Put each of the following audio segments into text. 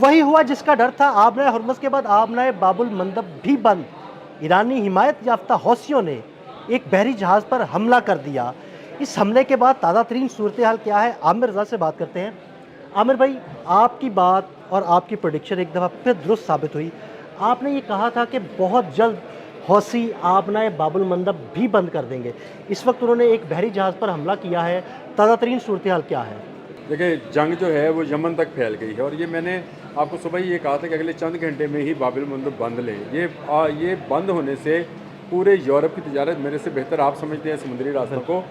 وہی ہوا جس کا ڈر تھا۔ آبنۂ ہرمز کے بعد آبنۂ باب المندب بھی بند۔ ایرانی حمایت یافتہ حوثیوں نے ایک بحری جہاز پر حملہ کر دیا۔ اس حملے کے بعد تازہ ترین صورتحال کیا ہے، عامر رضا سے بات کرتے ہیں۔ عامر بھائی، آپ کی بات اور آپ کی پریڈکشن ایک دفعہ پھر درست ثابت ہوئی۔ آپ نے یہ کہا تھا کہ بہت جلد حوثی آبنۂ باب المندب بھی بند کر دیں گے۔ اس وقت انہوں نے ایک بحری جہاز پر حملہ کیا ہے، تازہ ترین صورتحال کیا ہے؟ دیکھیں، جنگ جو ہے وہ یمن تک پھیل گئی ہے، اور یہ میں نے آپ کو صبح ہی یہ کہا تھا کہ اگلے چند گھنٹے میں ہی باب المندب بند لیں۔ یہ بند ہونے سے پورے یورپ کی تجارت، میرے سے بہتر آپ سمجھتے ہیں سمندری راستوں کو،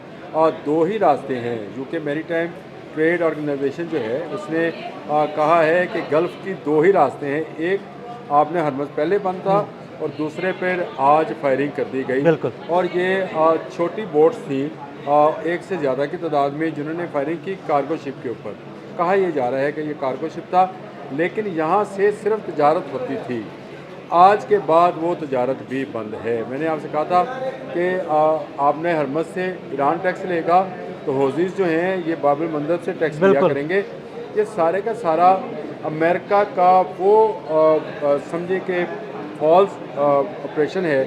دو ہی راستے ہیں۔ UK میری ٹائم ٹریڈ آرگنائزیشن جو ہے اس نے کہا ہے کہ گلف کی دو ہی راستے ہیں، ایک آبنۂ ہرمز پہلے بند تھا اور دوسرے پہ آج فائرنگ کر دی گئی۔ بالکل۔ اور یہ چھوٹی بوٹس تھیں ایک سے زیادہ کی تعداد میں، جنہوں نے فائرنگ کی کارگو شپ کے اوپر۔ کہا یہ جا رہا ہے کہ یہ کارگو شپ تھا، لیکن یہاں سے صرف تجارت ہوتی تھی۔ آج کے بعد وہ تجارت بھی بند ہے۔ میں نے آپ سے کہا تھا کہ آبنۂ ہرمز سے ایران ٹیکس لے گا، تو حوثیز جو ہیں یہ باب المندب سے ٹیکس لیا کریں گے۔ یہ سارے کا سارا امریکہ کا وہ سمجھے کہ فالس آپریشن ہے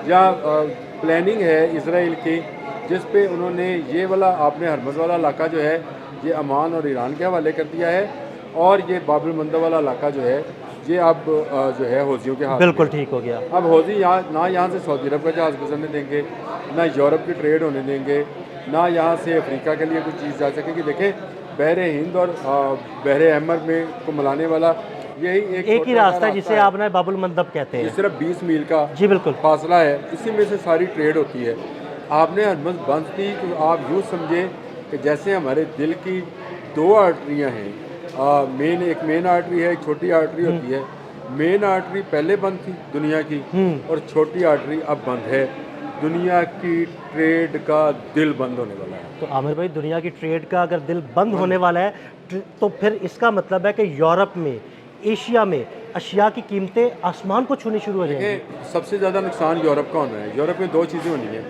یا پلاننگ ہے اسرائیل کی، جس پہ انہوں نے یہ والا آبنۂ ہرمز والا علاقہ جو ہے یہ عمان اور ایران کے حوالے کر دیا ہے، اور یہ باب المندب والا علاقہ جو ہے یہ اب جو ہے حوثیوں کے ہاتھ میں۔ بالکل ٹھیک ہو گیا۔ اب حوثی نہ یہاں سے سعودی عرب کا جہاز گزرنے دیں گے، نہ یورپ کی ٹریڈ ہونے دیں گے، نہ یہاں سے افریقہ کے لیے کچھ چیز جا سکے گی۔ دیکھیں، بحر ہند اور بحر احمر میں کو ملانے والا یہی ایک ہی راستہ ہے جسے آبنۂ باب المندب کہتے ہیں۔ یہ صرف 20 میل کا جی بالکل فاصلہ ہے، اسی میں سے ساری ٹریڈ ہوتی ہے۔ آبنۂ ہرمز بند تھی تو آپ یوں سمجھیں کہ جیسے ہمارے دل کی دو آرٹریاں ہیں، ایک مین آرٹری ہے، ایک چھوٹی آرٹری ہوتی ہے۔ مین آرٹری پہلے بند تھی دنیا کی، اور چھوٹی آرٹری اب بند ہے۔ دنیا کی ٹریڈ کا دل بند ہونے والا ہے۔ تو عامر بھائی، دنیا کی ٹریڈ کا اگر دل بند ہونے والا ہے تو پھر اس کا مطلب ہے کہ یورپ میں، ایشیا میں اشیاء کی قیمتیں آسمان کو چھونی شروع ہو جائیں گی۔ سب سے زیادہ نقصان یورپ کا ہونا ہے۔ یورپ میں دو چیزیں ہونی ہیں،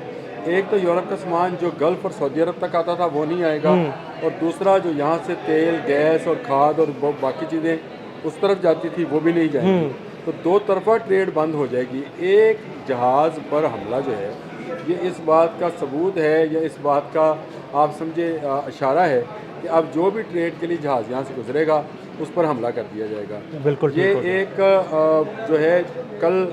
ایک تو یورپ کا سامان جو گلف اور سعودی عرب تک آتا تھا وہ نہیں آئے گا، اور دوسرا جو یہاں سے تیل، گیس اور کھاد اور باقی چیزیں اس طرف جاتی تھی وہ بھی نہیں جائیں گی۔ تو دو طرفہ ٹریڈ بند ہو جائے گی۔ ایک جہاز پر حملہ جو ہے یہ اس بات کا ثبوت ہے، یا اس بات کا آپ سمجھے اشارہ ہے کہ اب جو بھی ٹریڈ کے لیے جہاز یہاں سے گزرے گا اس پر حملہ کر دیا جائے گا۔ بالکل یہ ایک جو ہے کل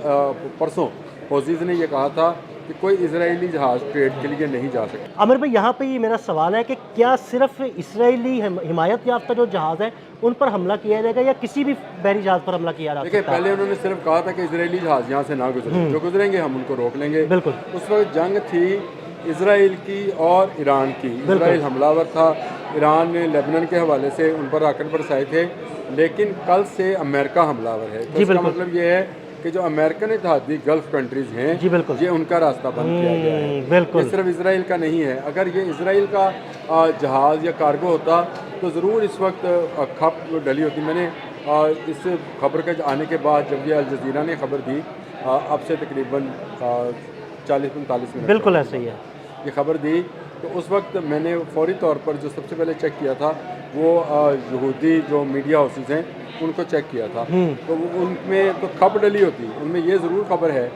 پرسوں حوثیز نے یہ کہا تھا کہ کوئی اسرائیلی جہاز ٹریڈ کے لیے نہیں جا سکتا۔ عامر بھائی، یہاں پہ یہ میرا سوال ہے کہ کیا صرف اسرائیلی حمایت یافتہ جو جہاز ہیں ان پر حملہ کیا جائے گا، یا کسی بھی بحری جہاز پر حملہ کیا جا سکتا ہے؟ دیکھیں، پہلے انہوں نے صرف کہا تھا کہ اسرائیلی جہاز یہاں سے نہ گزریں، جو گزریں گے ہم ان کو روک لیں گے۔ بالکل۔ اس وقت جنگ تھی اسرائیل کی اور ایران کی۔ اسرائیل حملہ آور تھا، ایران نے لیبنان کے حوالے سے ان پر راکٹ برسائے تھے، لیکن کل سے امریکہ حملہ آور ہے۔ تو اس کا مطلب یہ ہے کہ جو امریکن اتحادی گلف کنٹریز ہیں یہ ان کا راستہ بند کیا گیا ہے۔ یہ صرف اسرائیل کا نہیں ہے۔ اگر یہ اسرائیل کا جہاز یا کارگو ہوتا تو ضرور اس وقت کھپ ڈلی ہوتی۔ میں نے اس خبر کے آنے کے بعد جب یہ الجزیرہ نے خبر دی، اب سے تقریباً 40-45 منٹ بالکل ایسا ہی ہے، یہ خبر دی، تو اس وقت میں نے فوری طور پر جو سب سے پہلے چیک کیا تھا وہ یہودی جو میڈیا ہاؤسز ہیں ان کو چیک کیا تھا، تو ان میں تو خبر ڈلی ہوتی، ان میں یہ ضرور خبر ہے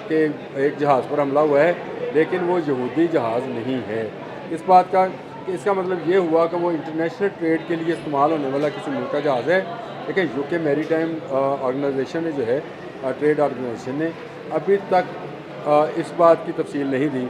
کہ ایک جہاز پر حملہ ہوا ہے، لیکن وہ یہودی جہاز نہیں ہے۔ اس بات کا کہ اس کا مطلب یہ ہوا کہ وہ انٹرنیشنل ٹریڈ کے لیے استعمال ہونے والا کسی ملک کا جہاز ہے۔ دیکھیں، UK میری ٹائم آرگنائزیشن نے جو ہے ٹریڈ آرگنائزیشن نے ابھی تک اس بات کی تفصیل نہیں دی۔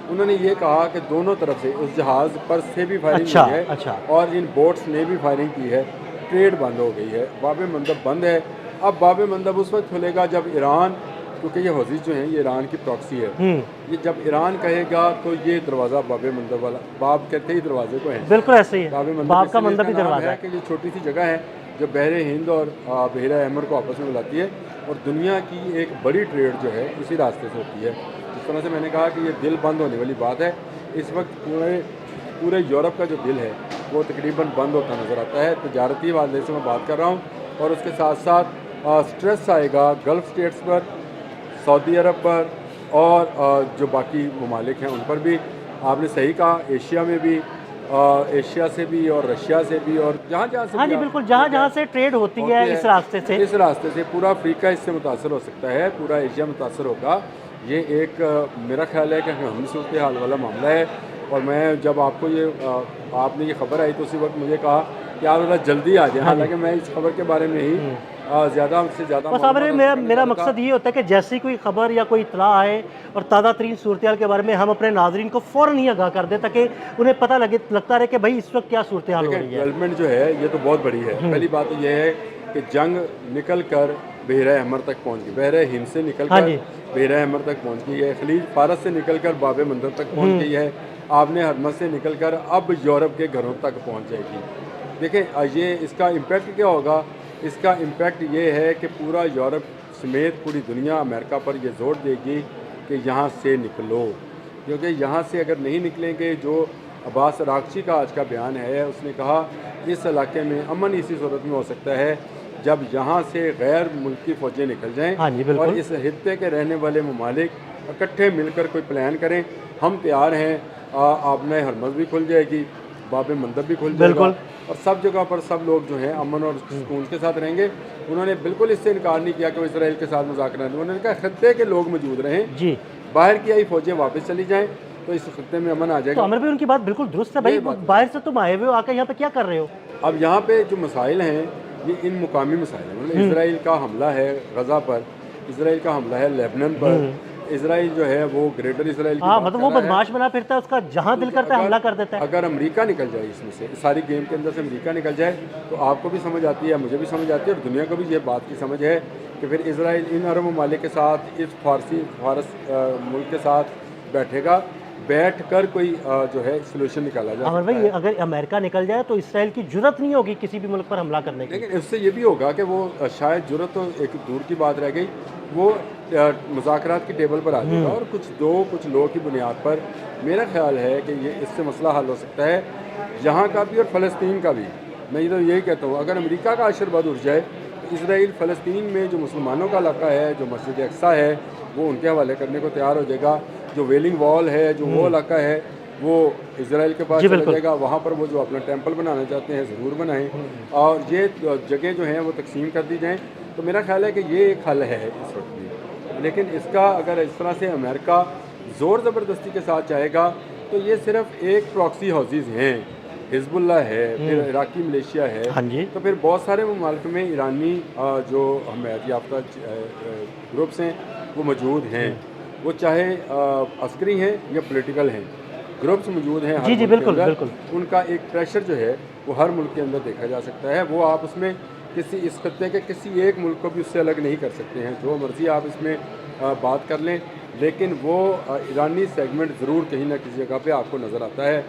انہوں نے یہ کہا کہ دونوں طرف سے اس جہاز پر سے بھی فائرنگ ہوئی ہے اور ان بوٹس نے بھی فائرنگ کی ہے، ٹریڈ بند ہو گئی ہے، باب مندب بند ہے۔ اب باب مندب اس وقت کھلے گا جب ایران، کیونکہ یہ حوثیز جو ہیں یہ ایران کی پراکسی ہے، یہ جب ایران کہے گا تو یہ دروازہ باب مندب والا، باب کہتے ہی دروازے کو ہے، بالکل ایسے ہی ہے، باب کا مندب ہی دروازہ ہے کہ یہ چھوٹی سی جگہ ہے جو بحر ہند اور بحیرہ احمر کو آپس میں ملاتی ہے، اور دنیا کی ایک بڑی ٹریڈ جو ہے اسی راستے سے ہوتی ہے۔ اس طرح سے میں نے کہا کہ یہ دل بند ہونے والی بات ہے۔ اس وقت پورے یورپ کا جو دل ہے وہ تقریباً بند ہوتا نظر آتا ہے۔ تجارتی حوالے سے میں بات کر رہا ہوں، اور اس کے ساتھ ساتھ سٹریس آئے گا گلف اسٹیٹس پر، سعودی عرب پر، اور جو باقی ممالک ہیں ان پر بھی۔ آپ نے صحیح کہا، ایشیا میں بھی एशिया से भी और रशिया से भी और जहाँ जहाँ से हाँ भी जी बिल्कुल, जहाँ जहाँ से ट्रेड होती है इस रास्ते से। इस रास्ते से पूरा अफ्रीका इससे मुतासर हो सकता है, पूरा एशिया मुतासर होगा। ये एक मेरा ख्याल है कि हम सूरत हाल वाला मामला है। और मैं जब आपको ये आपने ये खबर आई तो उसी वक्त मुझे कहा कि आप ज़रा जल्दी आ जाए। हालांकि मैं इस खबर के बारे में ही ज़्यादा से ज़्यादा बस आमिर भाई, मेरा मकसद ये होता है कि जैसी कोई खबर या कोई इतला आए और ताज़ा तरीन सूरत हाल के बारे में हम अपने नाजरीन को फ़ौरन ही आगाह कर दें, ताकि उन्हें पता लगता रहे कि भाई इस वक्त क्या सूरत हाल हो रही है। डेवलपमेंट जो है ये तो बहुत बड़ी है। पहली बात तो ये है कि जंग निकल कर बहरा अहमर तक पहुंच गई, बहरा हिंद से निकल कर बहरा अहमर तक पहुंच गई है, खलीज फारस से निकल कर बाब मंदब तक पहुंच गई है, आपने हरमत से निकल कर अब यूरोप के घरों तक पहुंच जाएगी। देखें ये इसका इम्पैक्ट क्या होगा। इसका इम्पैक्ट ये है कि पूरा यूरोप समेत पूरी दुनिया अमेरिका पर ये जोर देगी कि यहाँ से निकलो, क्योंकि यहाँ से अगर नहीं निकलेंगे, जो अब्बास अरागची का आज का बयान है, उसने कहा इस इलाके में अमन इसी सूरत में हो सकता है जब यहाँ से गैर मुल्की फ़ौजें निकल जाएँ। हाँ जी बिल्कुल। और इस खित्ते के रहने वाले ममालिक इकट्ठे मिलकर कोई प्लान करें। हम तैयार हैं, आपने हरमत भी खुल जाएगी, बाब मंदब भी खुल जाएगा और सब जगह पर सब लोग जो हैं अमन और सुकून के साथ रहेंगे। उन्होंने बिल्कुल इससे इनकार नहीं किया कि वो इसराइल के साथ मुज़ाकरा नहीं। उन्होंने कहा खित्ते के लोग मौजूद रहें जी, बाहर की आई फ़ौजें वापस चली जाएँ तो इस खित्ते में अमन आ जाएगा। तो आमिर भाई उनकी बात बिल्कुल दुरुस्त है भाई, बाहर से तुम आए हुए हो, आकर यहाँ पे क्या कर रहे हो। अब यहाँ पे जो मसाइल हैं ये इन मुकामी मसाइल हैं। मतलब इसराइल का हमला है गज़ा पर, इसराइल का हमला है लेबनान पर, इसराइल जो है वो ग्रेटर इसराइल की बात मतलब वो बदमाश बना फिरता है, उसका जहाँ दिल करता है हमला कर देता है। अगर अमेरिका निकल जाए इसमें से, सारी गेम के अंदर से अमेरिका निकल जाए तो आपको भी समझ आती है, मुझे भी समझ आती है और दुनिया को भी ये बात की समझ है कि फिर इसराइल इन अरब ममालिक के साथ, इस फारस मुल्क के साथ बैठेगा, बैठ कर कोई जो है सोल्यूशन निकाला जाए। अमर भाई अगर अमेरिका निकल जाए तो इसराइल की जुर्रत नहीं होगी किसी भी मुल्क पर हमला करने की। लेकिन इससे ये भी होगा कि वो शायद जुर्रत तो एक दूर की बात रह गई, वो मुज़ाकरात की टेबल पर आ जाएगा और कुछ लोगों की बुनियाद पर मेरा ख्याल है कि ये इससे मसला हल हो सकता है, यहाँ का भी और फ़लस्तीन का भी। मैं तो यही कहता हूँ अगर अमेरिका का आशीर्वाद उठ जाए तो इसराइल फ़लस्तीन में जो मुसलमानों का इलाका है, जो मस्जिद अक्सा है, वो उनके हवाले करने को तैयार हो जाएगा। जो वेलिंग वॉल है, जो वो इलाका है, वो इसराइल के पास चला जाएगा। वहाँ पर वो जो अपना टेंपल बनाना चाहते हैं ज़रूर बनाएं और ये जगह जो हैं वो तकसीम कर दी जाएं। तो मेरा ख्याल है कि ये एक हल है इस वक्त भी। लेकिन इसका अगर इस तरह से अमेरिका ज़ोर ज़बरदस्ती के साथ चाहेगा तो ये सिर्फ एक प्रॉक्सी हाउसेस हैं, हिजबुल्ला है, फिर इराकी मलेशिया है। हाँ जी। तो फिर बहुत सारे ममालिक में ईरानी जो हमायत याफ्ता ग्रुप्स हैं वो मौजूद हैं, वो चाहे अस्करी हैं या पॉलिटिकल हैं, ग्रुप्स मौजूद हैं जी जी बिल्कुल बिल्कुल। उनका एक प्रेशर जो है वो हर मुल्क के अंदर देखा जा सकता है। वो आप उसमें किसी इस खत्ते के किसी एक मुल्क को भी उससे अलग नहीं कर सकते हैं, जो मर्ज़ी आप इसमें बात कर लें, लेकिन वो ईरानी सेगमेंट ज़रूर कहीं ना किसी जगह पे आपको नज़र आता है।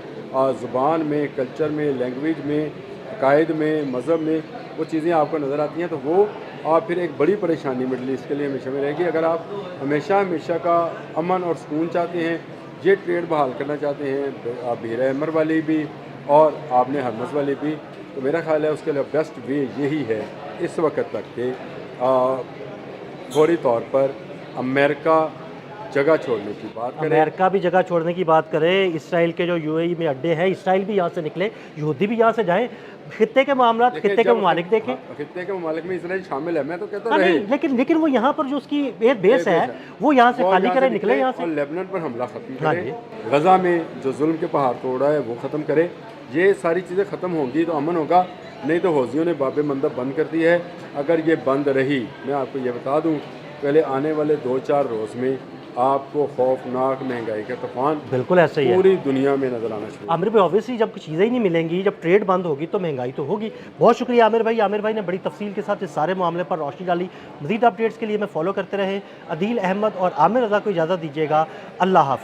ज़ुबान में, कल्चर में, लैंग्वेज में, अकायद में, मज़हब में वो चीज़ें आपको नज़र आती हैं। तो वो आप फिर एक बड़ी परेशानी मिडल ईस्ट के लिए हमेशा में रहेगी। अगर आप हमेशा का अमन और सुकून चाहते हैं, ये ट्रेड बहाल करना चाहते हैं, बहरा अहमर वाली भी और आपने हरमस वाली भी, तो मेरा ख्याल है उसके लिए बेस्ट वे यही है इस वक्त तक के फौरी तौर पर अमेरिका जगह छोड़ने की बात करें, अमेरिका भी जगह छोड़ने की बात करे, इसराइल के जो यूएई में अड्डे हैं, इसराइल भी यहाँ से निकले, यहूदी भी यहाँ से जाएं, खित्ते के मामला, खित्ते के ममालिक देखें। खित्ते के ममालिक में इसराइल शामिल है, मैं तो कहता रहे, लेकिन वो यहाँ पर जो उसकी एयर बेस है वो यहाँ से खाली करे, निकले यहाँ से, और लेबनान पर हमला खत्म करे, गजा में जो जुल्म के पहाड़ तोड़ा है वो ख़त्म करे। ये सारी चीज़ें ख़त्म होंगी तो अमन होगा, नहीं तो हौजियों ने बाब मंदब बंद कर दी है। अगर ये बंद रही, मैं आपको ये बता दूँ, पहले आने वाले 2-4 रोज़ में आपको खौफनाक महंगाई का तूफान बिल्कुल ऐसा ही पूरी दुनिया में नजर आना चाहिए। आमिर भाई ऑब्वियसली जब कुछ चीज़ें ही नहीं मिलेंगी, जब ट्रेड बंद होगी तो महंगाई तो होगी। बहुत शुक्रिया आमिर भाई। आमिर भाई ने बड़ी तफसील के साथ इस सारे मामले पर रोशनी डाली। मज़ीद अपडेट्स के लिए मैं फॉलो करते रहे। अदील अहमद और आमिर रज़ा को इजाज़त दीजिएगा। अल्लाह हाफ़िज़।